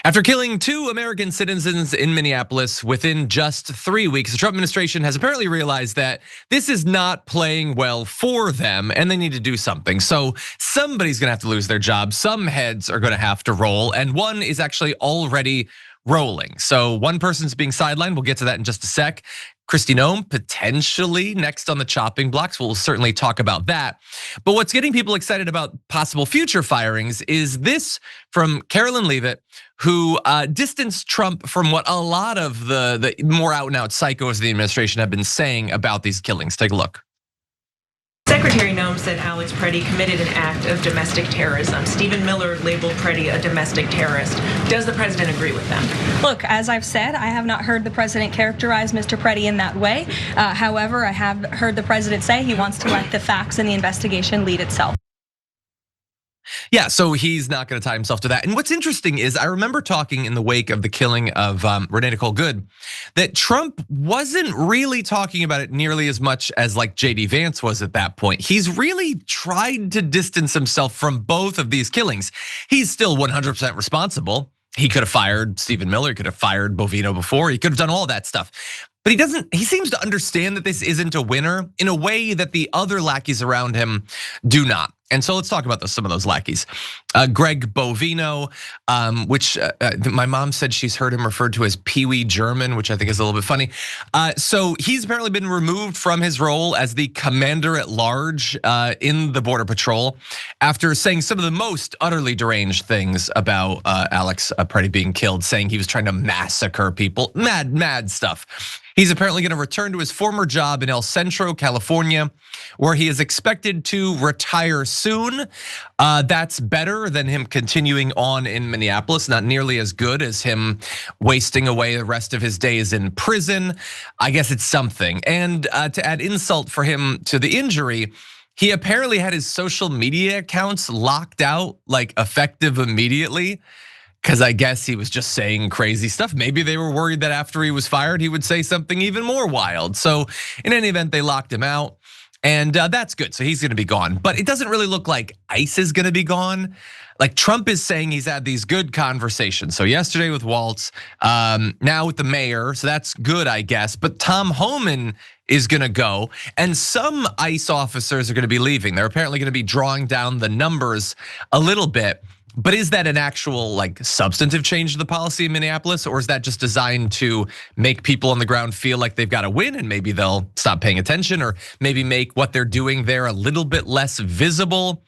After killing 2 American citizens in Minneapolis within just 3 weeks, the Trump administration has apparently realized that this is not playing well for them and they need to do something. So somebody's gonna have to lose their job. Some heads are gonna have to roll, and one is actually already rolling. So one person's being sidelined. We'll get to that in just a sec. Kristi Noem potentially next on the chopping blocks. We'll certainly talk about that. But what's getting people excited about possible future firings is this from Karoline Leavitt, who distanced Trump from what a lot of the more out and out psychos of the administration have been saying about these killings. Take a look. Secretary Noem said Alex Preddy committed an act of domestic terrorism. Stephen Miller labeled Preddy a domestic terrorist. Does the president agree with them? Look, as I've said, I have not heard the president characterize Mr. Preddy in that way. However, I have heard the president say he wants to let the facts in the investigation lead itself. Yeah, so he's not going to tie himself to that. And what's interesting is I remember talking in the wake of the killing of Renee Nicole Good that Trump wasn't really talking about it nearly as much as like JD Vance was at that point. He's really tried to distance himself from both of these killings. He's still 100% responsible. He could have fired Stephen Miller, he could have fired Bovino before, he could have done all that stuff. But he seems to understand that this isn't a winner in a way that the other lackeys around him do not. And so let's talk about some of those lackeys. Greg Bovino, which my mom said she's heard him referred to as Pee Wee German, which I think is a little bit funny. So he's apparently been removed from his role as the commander at large in the Border Patrol after saying some of the most utterly deranged things about Alex Preddy being killed, saying he was trying to massacre people, mad stuff. He's apparently gonna return to his former job in El Centro, California, where he is expected to retire soon. That's better than him continuing on in Minneapolis, not nearly as good as him wasting away the rest of his days in prison. I guess it's something. And to add insult for him to the injury, he apparently had his social media accounts locked out, like effective immediately. Because I guess he was just saying crazy stuff. Maybe they were worried that after he was fired, he would say something even more wild. So in any event, they locked him out, and that's good. So he's gonna be gone. But it doesn't really look like ICE is gonna be gone. Like Trump is saying he's had these good conversations. So yesterday with Waltz, now with the mayor, so that's good, I guess. But Tom Homan is gonna go, and some ICE officers are gonna be leaving. They're apparently gonna be drawing down the numbers a little bit. But is that an actual like substantive change to the policy in Minneapolis, or is that just designed to make people on the ground feel like they've got to win and maybe they'll stop paying attention, or maybe make what they're doing there a little bit less visible?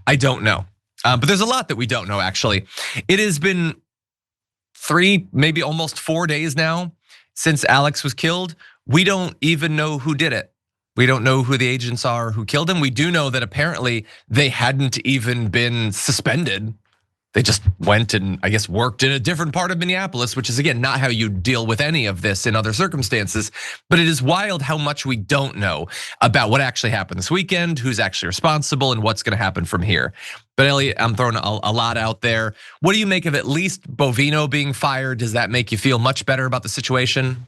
I don't know, but there's a lot that we don't know actually. It has been 3, maybe almost 4 days now since Alex was killed. We don't even know who did it. We don't know who the agents are who killed him. We do know that apparently they hadn't even been suspended. They just went and I guess worked in a different part of Minneapolis, which is again, not how you deal with any of this in other circumstances. But it is wild how much we don't know about what actually happened this weekend, who's actually responsible, and what's gonna happen from here. But Elliot, I'm throwing a lot out there. What do you make of at least Bovino being fired? Does that make you feel much better about the situation?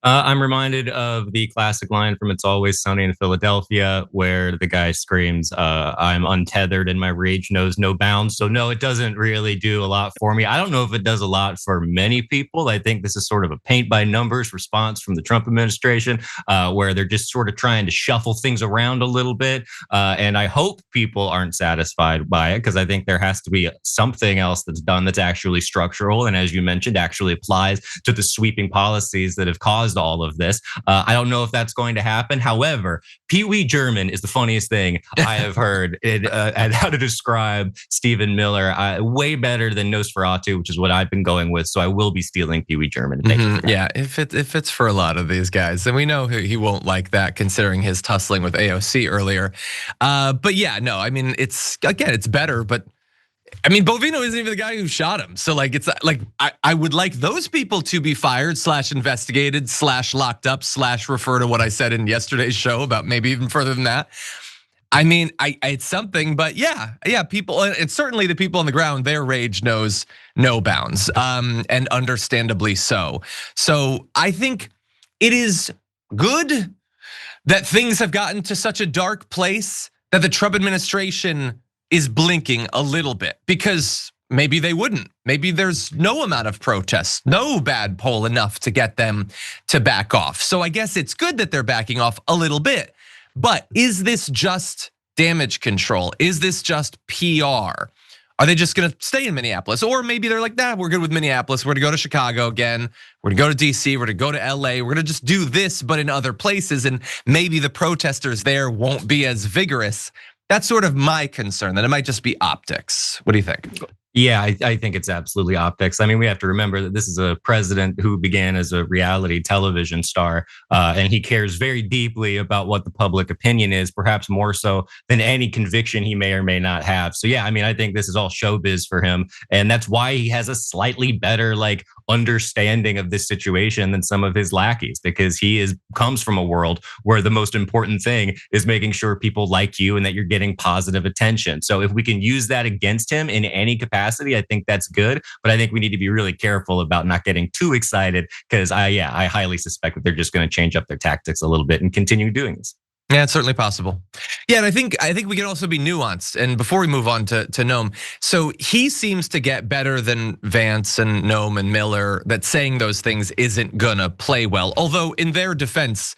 I'm reminded of the classic line from It's Always Sunny in Philadelphia, where the guy screams, I'm untethered and my rage knows no bounds. So no, it doesn't really do a lot for me. I don't know if it does a lot for many people. I think this is sort of a paint by numbers response from the Trump administration, where they're just sort of trying to shuffle things around a little bit. And I hope people aren't satisfied by it, because I think there has to be something else that's done that's actually structural. And as you mentioned, actually applies to the sweeping policies that have caused all of this. I don't know if that's going to happen. However, Pee Wee German is the funniest thing I have heard and how to describe Stephen Miller. Way better than Nosferatu, which is what I've been going with. So I will be stealing Pee Wee German. Yeah, if it's for a lot of these guys, and we know he won't like that considering his tussling with AOC earlier. But yeah, no, I mean, it's better, but I mean, Bovino isn't even the guy who shot him. So like, it's like, I would like those people to be fired / investigated / locked up / refer to what I said in yesterday's show about maybe even further than that. I mean, it's something, but yeah, people, and certainly the people on the ground, their rage knows no bounds, and understandably so. So I think it is good that things have gotten to such a dark place that the Trump administration is blinking a little bit, because maybe they wouldn't. Maybe there's no amount of protests, no bad poll enough to get them to back off. So I guess it's good that they're backing off a little bit. But is this just damage control? Is this just PR? Are they just gonna stay in Minneapolis? Or maybe they're like, nah, we're good with Minneapolis. We're gonna go to Chicago again. We're gonna go to DC, we're gonna go to LA. We're gonna just do this, but in other places. And maybe the protesters there won't be as vigorous. That's sort of my concern, that it might just be optics. What do you think? Yeah, I think it's absolutely optics. I mean, we have to remember that this is a president who began as a reality television star, and he cares very deeply about what the public opinion is, perhaps more so than any conviction he may or may not have. So yeah, I mean, I think this is all showbiz for him, and that's why he has a slightly better understanding of this situation than some of his lackeys, because he comes from a world where the most important thing is making sure people like you and that you're getting positive attention. So if we can use that against him in any capacity, I think that's good. But I think we need to be really careful about not getting too excited, because I highly suspect that they're just going to change up their tactics a little bit and continue doing this. Yeah, it's certainly possible. Yeah, and I think we can also be nuanced. And before we move on to Noem, so he seems to get better than Vance and Noem and Miller, that saying those things isn't gonna play well. Although in their defense,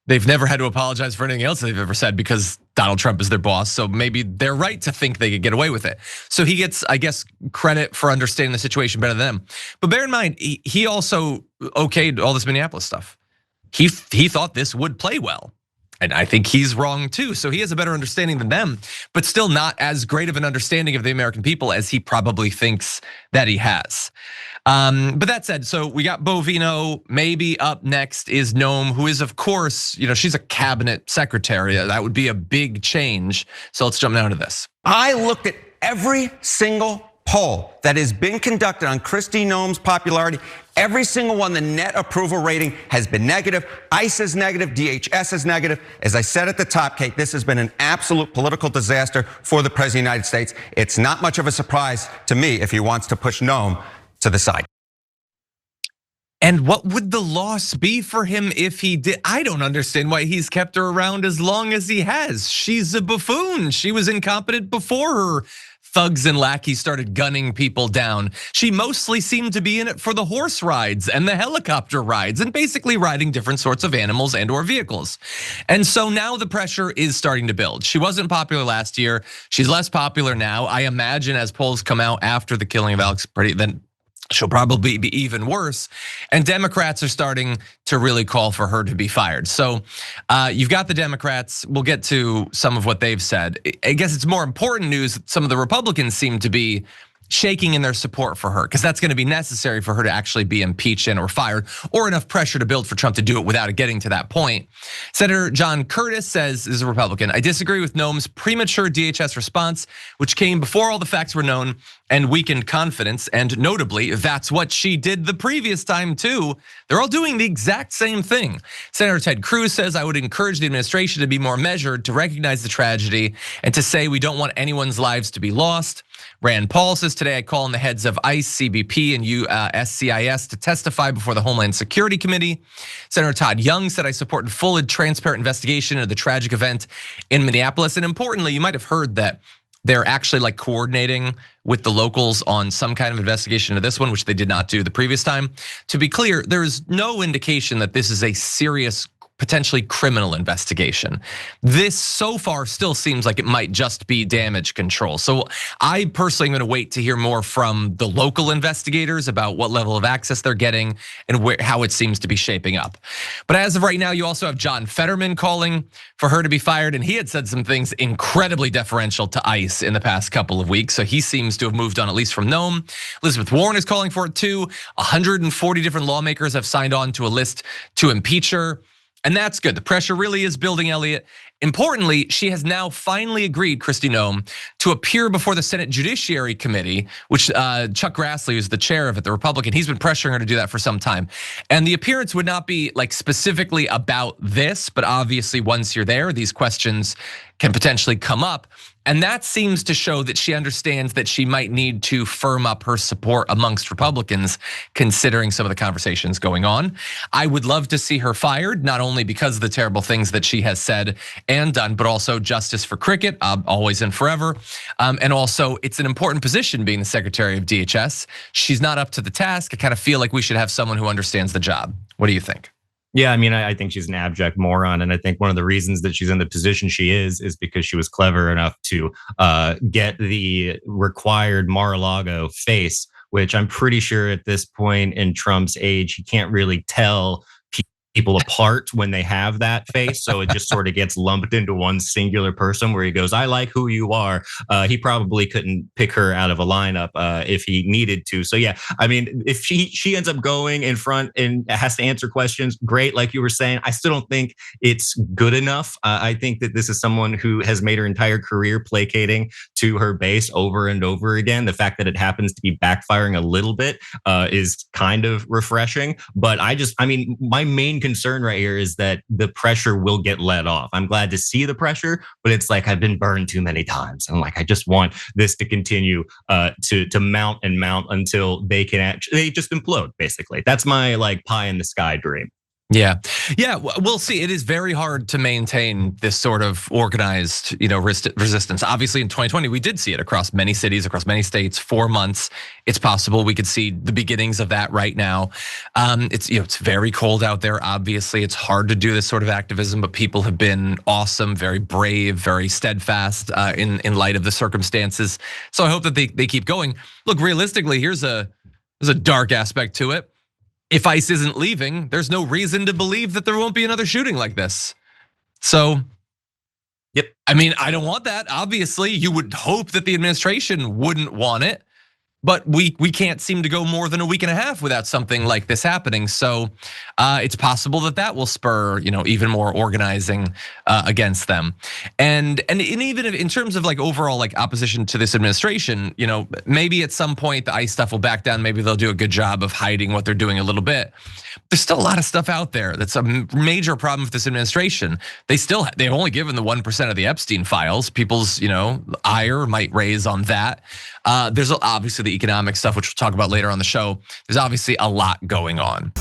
they've never had to apologize for anything else they've ever said because Donald Trump is their boss. So maybe they're right to think they could get away with it. So he gets, I guess, credit for understanding the situation better than them. But bear in mind, he also okayed all this Minneapolis stuff. He thought this would play well. And I think he's wrong too. So he has a better understanding than them, but still not as great of an understanding of the American people as he probably thinks that he has. But that said, so we got Bovino. Maybe up next is Noem, who is, of course, she's a cabinet secretary. That would be a big change. So let's jump down to this. I looked at every single poll that has been conducted on Kristi Noem's popularity. Every single one, the net approval rating has been negative. ICE is negative, DHS is negative. As I said at the top, Kate, this has been an absolute political disaster for the President of the United States. It's not much of a surprise to me if he wants to push Noem to the side. And what would the loss be for him if he did? I don't understand why he's kept her around as long as he has. She's a buffoon. She was incompetent before her thugs and lackeys started gunning people down. She mostly seemed to be in it for the horse rides and the helicopter rides and basically riding different sorts of animals and or vehicles. And so now the pressure is starting to build. She wasn't popular last year. She's less popular now. I imagine as polls come out after the killing of Alex Priddy, then she'll probably be even worse. And Democrats are starting to really call for her to be fired. So you've got the Democrats. We'll get to some of what they've said. I guess it's more important news. Some of the Republicans seem to be shaking in their support for her, because that's going to be necessary for her to actually be impeached and or fired, or enough pressure to build for Trump to do it without it getting to that point. Senator John Curtis says, is a Republican, I disagree with Noem's premature DHS response, which came before all the facts were known and weakened confidence. And notably, that's what she did the previous time too. They're all doing the exact same thing. Senator Ted Cruz says, I would encourage the administration to be more measured, to recognize the tragedy, and to say we don't want anyone's lives to be lost. Rand Paul says, today I call on the heads of ICE, CBP, and USCIS to testify before the Homeland Security Committee. Senator Todd Young said, I support a full and transparent investigation of the tragic event in Minneapolis. And importantly, you might have heard that they're actually coordinating with the locals on some kind of investigation of this one, which they did not do the previous time. To be clear, there is no indication that this is a serious, potentially criminal investigation. This so far still seems like it might just be damage control. So I personally am gonna wait to hear more from the local investigators about what level of access they're getting and how it seems to be shaping up. But as of right now, you also have John Fetterman calling for her to be fired, and he had said some things incredibly deferential to ICE in the past couple of weeks. So he seems to have moved on, at least from Noem. Elizabeth Warren is calling for it too. 140 different lawmakers have signed on to a list to impeach her. And that's good. The pressure really is building, Elliot. Importantly, she has now finally agreed, Kristi Noem, to appear before the Senate Judiciary Committee, which Chuck Grassley, who's the chair of it, the Republican, he's been pressuring her to do that for some time. And the appearance would not be specifically about this, but obviously once you're there, these questions can potentially come up. And that seems to show that she understands that she might need to firm up her support amongst Republicans, considering some of the conversations going on. I would love to see her fired, not only because of the terrible things that she has said and done, but also justice for cricket, always and forever. And also, it's an important position being the Secretary of DHS. She's not up to the task. I kind of feel like we should have someone who understands the job. What do you think? Yeah, I mean, I think she's an abject moron. And I think one of the reasons that she's in the position she is because she was clever enough to get the required Mar-a-Lago face, which I'm pretty sure at this point in Trump's age, he can't really tell people apart when they have that face. So it just sort of gets lumped into one singular person where he goes, I like who you are. He probably couldn't pick her out of a lineup if he needed to. So yeah, I mean, if she ends up going in front and has to answer questions, great. Like you were saying, I still don't think it's good enough. I think that this is someone who has made her entire career placating to her base over and over again. The fact that it happens to be backfiring a little bit is kind of refreshing. But I mean, my main concern right here is that the pressure will get let off. I'm glad to see the pressure, but it's like I've been burned too many times. And like I just want this to continue to mount and mount until they just implode, basically. That's my like pie in the sky dream. Yeah, we'll see. It is very hard to maintain this sort of organized, resistance. Obviously, in 2020, we did see it across many cities, across many states, 4 months. It's possible we could see the beginnings of that right now. It's very cold out there. Obviously, it's hard to do this sort of activism, but people have been awesome, very brave, very steadfast in light of the circumstances. So I hope that they keep going. Look, realistically, there's a dark aspect to it. If ICE isn't leaving, there's no reason to believe that there won't be another shooting like this. So, yep. I mean, I don't want that. Obviously, you would hope that the administration wouldn't want it, but we can't seem to go more than a week and a half without something like this happening. So it's possible that will spur even more organizing against them. And even if in terms of like overall like opposition to this administration, maybe at some point the ICE stuff will back down. Maybe they'll do a good job of hiding what they're doing a little bit. There's still a lot of stuff out there that's a major problem with this administration. They've only given the 1% of the Epstein files. People's ire might raise on that. There's obviously the economic stuff, which we'll talk about later on the show. There's obviously a lot going on.